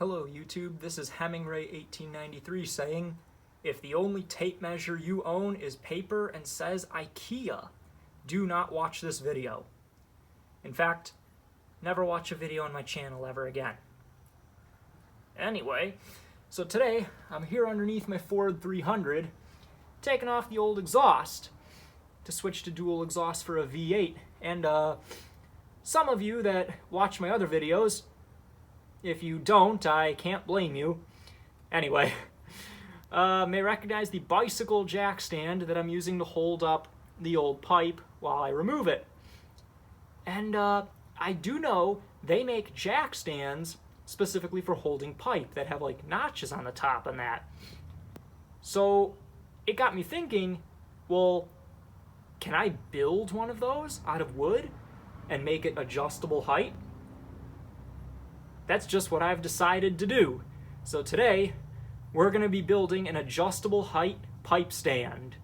Hello YouTube, this is Hemingray 1893 saying, if the only tape measure you own is paper and says IKEA, do not watch this video. In fact, never watch a video on my channel ever again. Anyway, so today I'm here underneath my Ford 300, taking off the old exhaust to switch to dual exhaust for a V8, and some of you that watch my other videos, if you don't, I can't blame you. Anyway, may recognize the bicycle jack stand that I'm using to hold up the old pipe while I remove it. And I do know they make jack stands specifically for holding pipe that have like notches on the top and that. So it got me thinking, well, can I build one of those out of wood and make it adjustable height? That's just what I've decided to do. So today, we're going to be building an adjustable height pipe stand.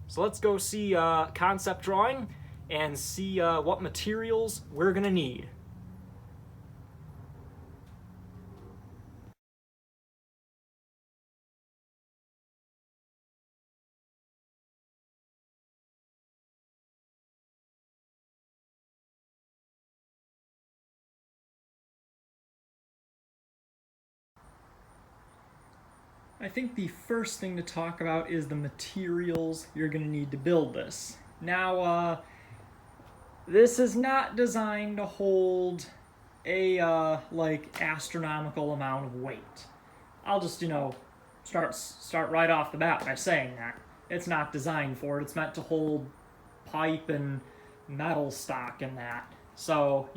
So let's go see concept drawing and see what materials we're going to need. I think the first thing to talk about is the materials you're going to need to build this. Now, this is not designed to hold a like astronomical amount of weight. I'll just, start right off the bat by saying that. It's not designed for it. It's meant to hold pipe and metal stock and that. So,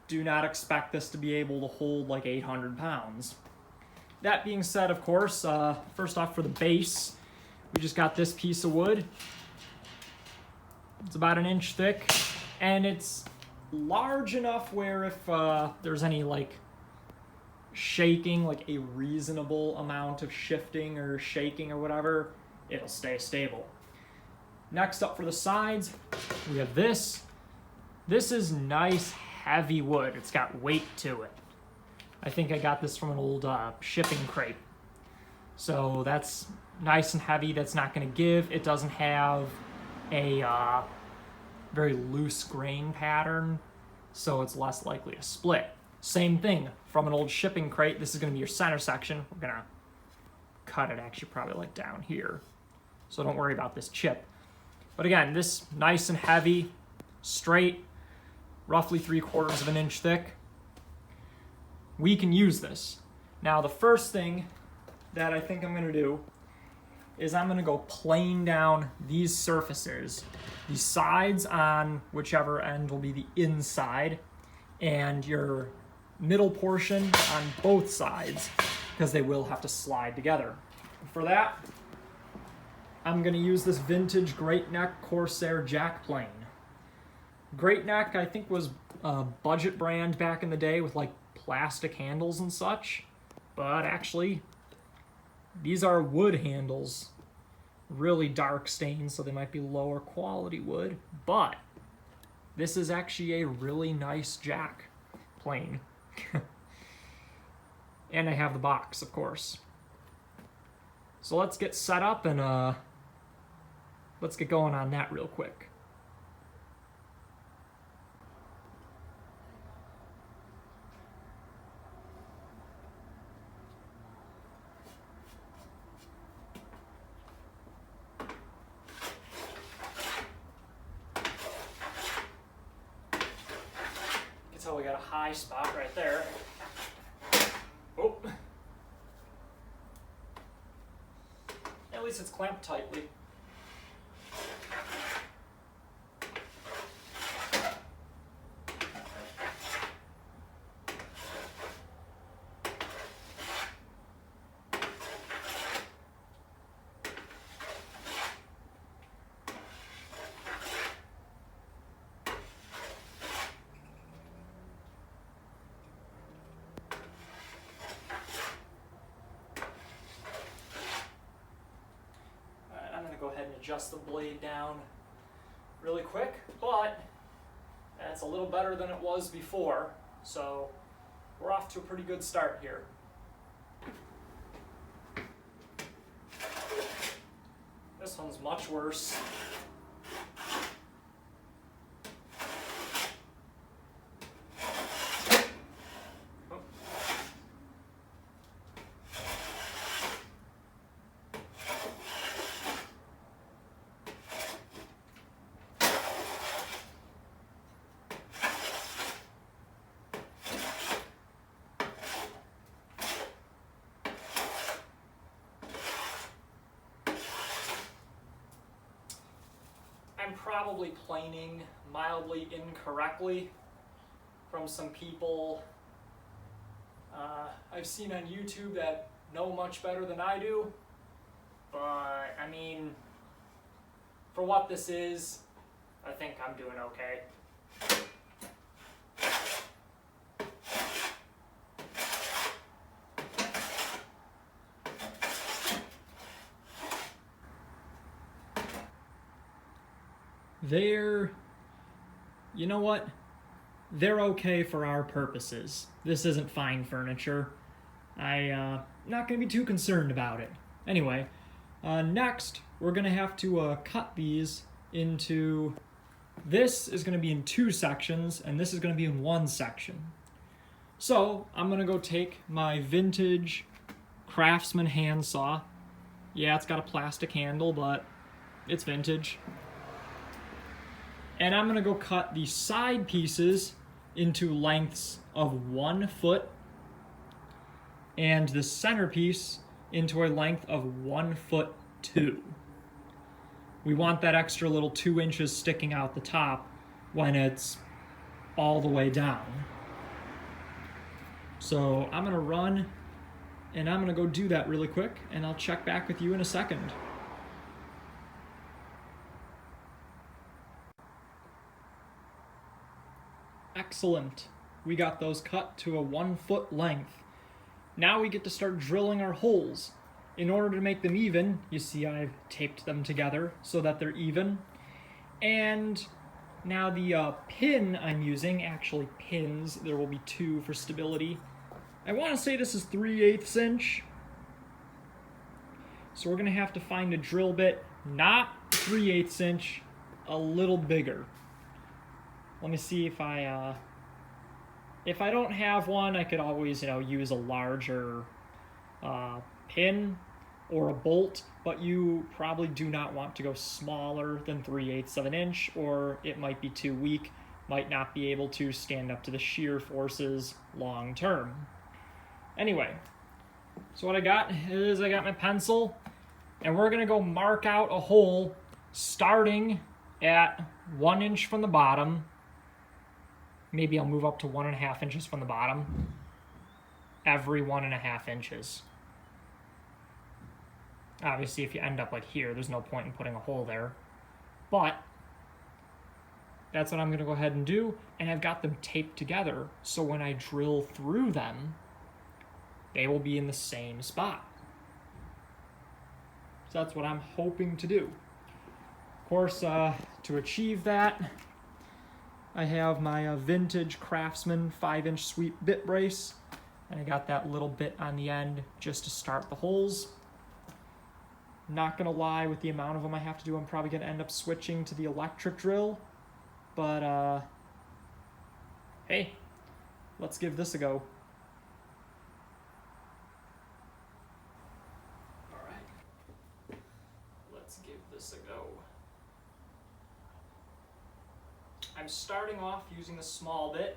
do not expect this to be able to hold like 800 pounds. That being said, of course, first off for the base, we just got this piece of wood. It's about 1 inch thick, and it's large enough where if there's any like shaking, like a reasonable amount of shifting or shaking or whatever, it'll stay stable. Next up for the sides, we have this. This is nice, heavy wood. It's got weight to it. I think I got this from an old shipping crate. So that's nice and heavy. That's not going to give. It doesn't have a very loose grain pattern, so it's less likely to split. Same thing from an old shipping crate. This is going to be your center section. We're going to cut it actually probably like down here. So don't worry about this chip. But again, this nice and heavy, straight, roughly 3/4 of an inch thick. We can use this. Now the first thing that I think I'm going to do is I'm going to go plane down these surfaces. The sides on whichever end will be the inside, and your middle portion on both sides, because they will have to slide together. For that, I'm going to use this vintage Great Neck Corsair jack plane. Great Neck, I think, was a budget brand back in the day with like plastic handles and such, but actually these are wood handles, really dark stains, so they might be lower quality wood, but this is actually a really nice jack plane. And I have the box, of course. So let's get set up and let's get going on that real quick. So we got a high spot right there. Oh. At least it's clamped tightly. Go ahead and adjust the blade down really quick, but that's a little better than it was before, so we're off to a pretty good start here. This one's much worse. I'm probably planing mildly incorrectly from some people I've seen on YouTube that know much better than I do. But, I mean, for what this is, I think I'm doing okay. You know what? They're okay for our purposes. This isn't fine furniture. I'm not going to be too concerned about it. Anyway, next we're going to have to cut these into... This is going to be in 2 sections, and this is going to be in 1 section. So, I'm going to go take my vintage Craftsman handsaw. Yeah, it's got a plastic handle, but it's vintage. And I'm going to go cut the side pieces into lengths of 1 foot and the centerpiece into a length of 1 foot 2. We want that extra little 2 inches sticking out the top when it's all the way down. So I'm going to run and I'm going to go do that really quick, and I'll check back with you in a second. Excellent. We got those cut to a 1 foot length. Now we get to start drilling our holes. In order to make them even, you see I've taped them together so that they're even. And now the pin I'm using, actually pins, there will be 2 for stability. I want to say this is 3/8 inch. So we're going to have to find a drill bit, not 3/8 inch, a little bigger. Let me see if I don't have one, I could always, use a larger pin or a bolt, but you probably do not want to go smaller than 3/8 of an inch, or it might be too weak, might not be able to stand up to the shear forces long term. Anyway, so what I got is I got my pencil, and we're gonna go mark out a hole starting at 1 inch from the bottom. Maybe I'll move up to 1.5 inches from the bottom. Every 1.5 inches. Obviously, if you end up like here, there's no point in putting a hole there. But that's what I'm going to go ahead and do. And I've got them taped together, so when I drill through them, they will be in the same spot. So that's what I'm hoping to do. Of course, to achieve that, I have my vintage Craftsman 5-inch sweep bit brace, and I got that little bit on the end just to start the holes. Not gonna lie, with the amount of them I have to do, I'm probably gonna end up switching to the electric drill, but hey, let's give this a go. Alright, let's give this a go. I'm starting off using the small bit,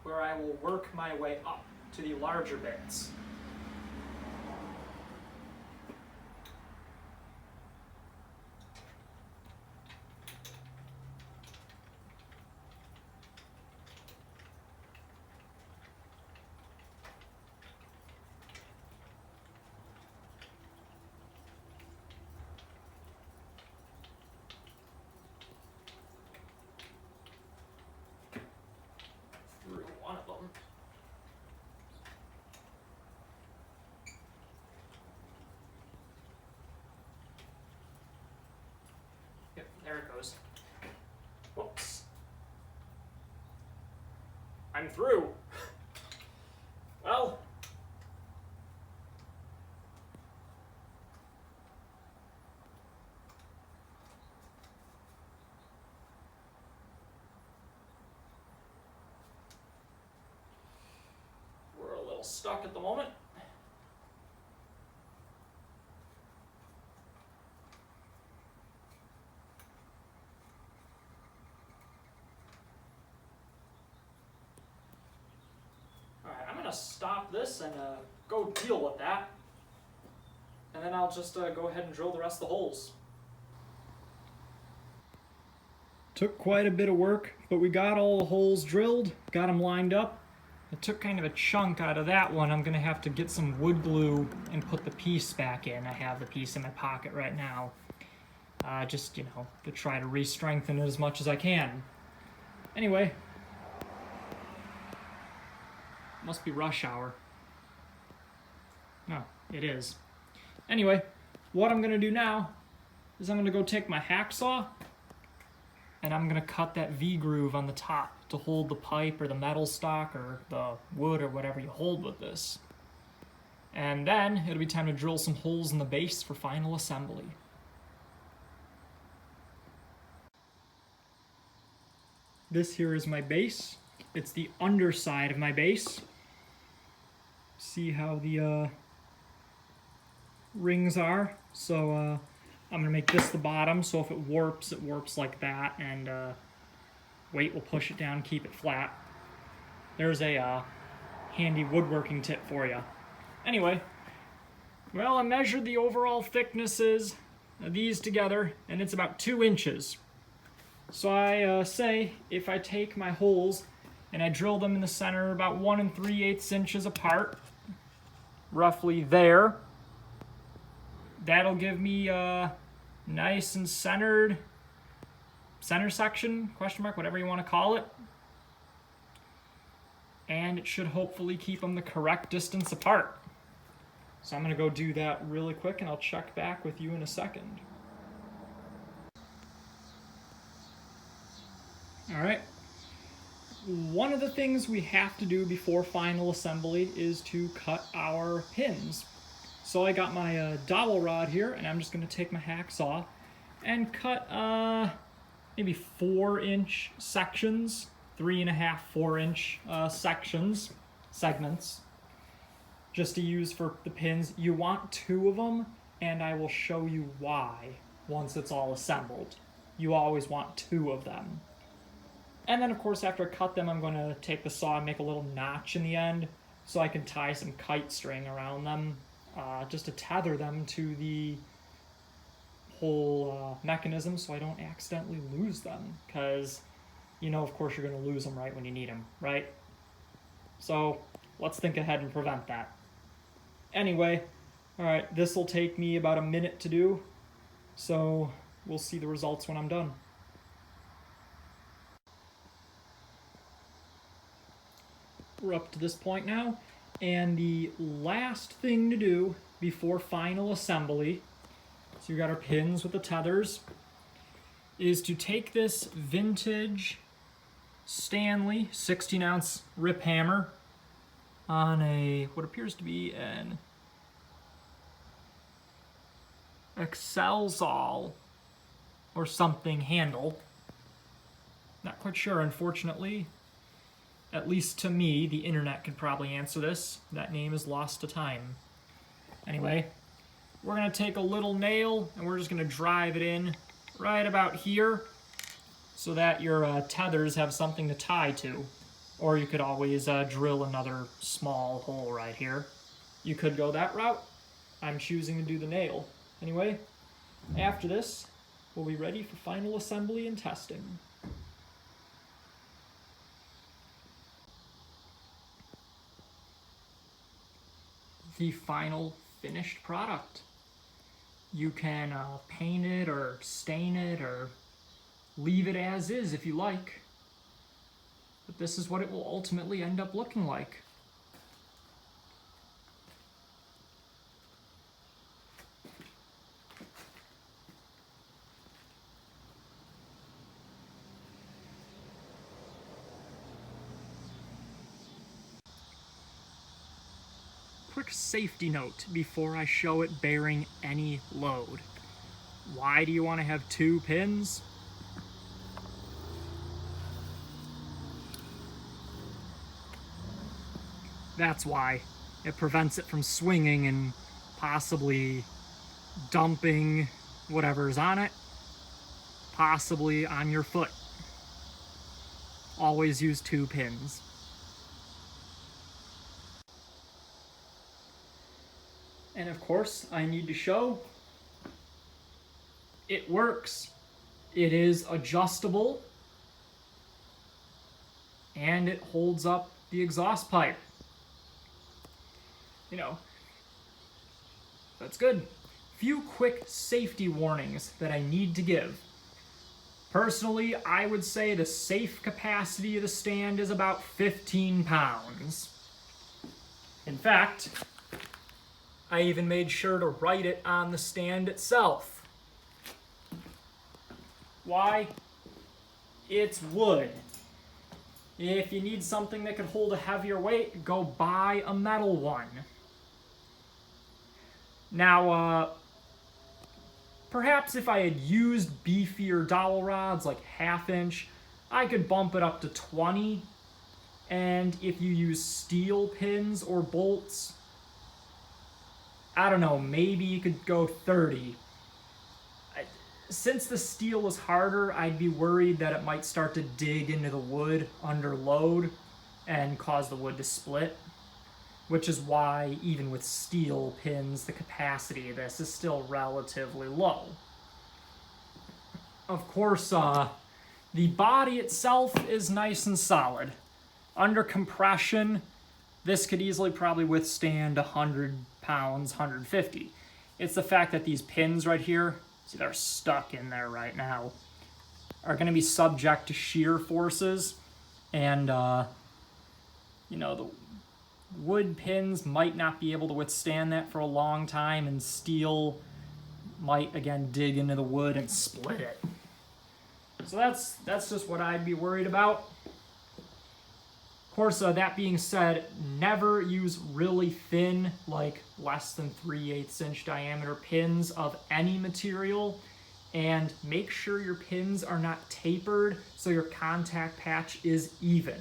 where I will work my way up to the larger bits. There it goes. Whoops. I'm through. Well, we're a little stuck at the moment. Stop this and go deal with that, and then I'll just go ahead and drill the rest of the holes. Took quite a bit of work, but we got all the holes drilled, got them lined up. It took kind of a chunk out of that one. I'm gonna have to get some wood glue and put the piece back in. I have the piece in my pocket right now, just to try to re-strengthen it as much as I can. Anyway, must be rush hour. No, it is. Anyway, what I'm gonna do now is I'm gonna go take my hacksaw and I'm gonna cut that V-groove on the top to hold the pipe or the metal stock or the wood or whatever you hold with this. And then it'll be time to drill some holes in the base for final assembly. This here is my base. It's the underside of my base. See how the rings are. So I'm gonna make this the bottom, so if it warps like that, and weight will push it down, keep it flat. There's a handy woodworking tip for you. Anyway, well, I measured the overall thicknesses of these together, and it's about 2 inches. So I say if I take my holes and I drill them in the center about 1 3/8 inches apart, roughly there, that'll give me a nice and center section, question mark, whatever you want to call it. And it should hopefully keep them the correct distance apart. So I'm going to go do that really quick and I'll check back with you in a second. All right. One of the things we have to do before final assembly is to cut our pins. So I got my dowel rod here, and I'm just going to take my hacksaw and cut maybe 4-inch sections, 3.5, 4-inch segments, just to use for the pins. You want 2 of them, and I will show you why once it's all assembled. You always want 2 of them. And then, of course, after I cut them, I'm going to take the saw and make a little notch in the end so I can tie some kite string around them, just to tether them to the whole mechanism so I don't accidentally lose them. Because, of course, you're going to lose them right when you need them, right? So let's think ahead and prevent that. Anyway, all right, this will take me about a minute to do, so we'll see the results when I'm done. We're up to this point now, and the last thing to do before final assembly, so you got our pins with the tethers, is to take this vintage Stanley 16-ounce rip hammer on what appears to be an Excelzol or something handle. Not quite sure, unfortunately. At least to me, the internet could probably answer this. That name is lost to time. Anyway, we're going to take a little nail and we're just going to drive it in right about here so that your tethers have something to tie to. Or you could always drill another small hole right here. You could go that route. I'm choosing to do the nail. Anyway, after this, we'll be ready for final assembly and testing. The final finished product. You can paint it or stain it or leave it as is if you like. But this is what it will ultimately end up looking like. quick safety note before I show it bearing any load. Why do you want to have 2 pins? That's why. It prevents it from swinging and possibly dumping whatever's on it, possibly on your foot. Always use 2 pins. And of course, I need to show it works. It is adjustable and it holds up the exhaust pipe. You know, that's good. Few quick safety warnings that I need to give. Personally, I would say the safe capacity of the stand is about 15 pounds. In fact, I even made sure to write it on the stand itself. Why? It's wood. If you need something that can hold a heavier weight, go buy a metal one. Now, perhaps if I had used beefier dowel rods, like 1/2 inch, I could bump it up to 20. And if you use steel pins or bolts, I don't know, maybe you could go 30. Since the steel is harder, I'd be worried that it might start to dig into the wood under load and cause the wood to split, which is why even with steel pins, the capacity of this is still relatively low. Of course, the body itself is nice and solid. Under compression, this could easily probably withstand 100 pounds, 150. It's the fact that these pins right here, see, they're stuck in there right now, are going to be subject to shear forces, and you know, the wood pins might not be able to withstand that for a long time, and steel might again dig into the wood and split it. So that's just what I'd be worried about. Of course, that being said, never use really thin, like less than 3/8 inch diameter pins of any material, and make sure your pins are not tapered so your contact patch is even.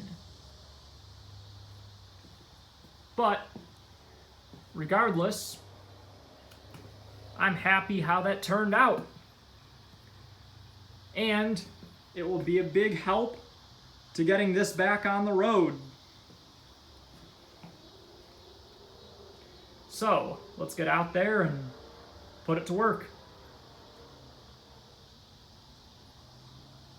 But regardless, I'm happy how that turned out. And it will be a big help to getting this back on the road. So let's get out there and put it to work.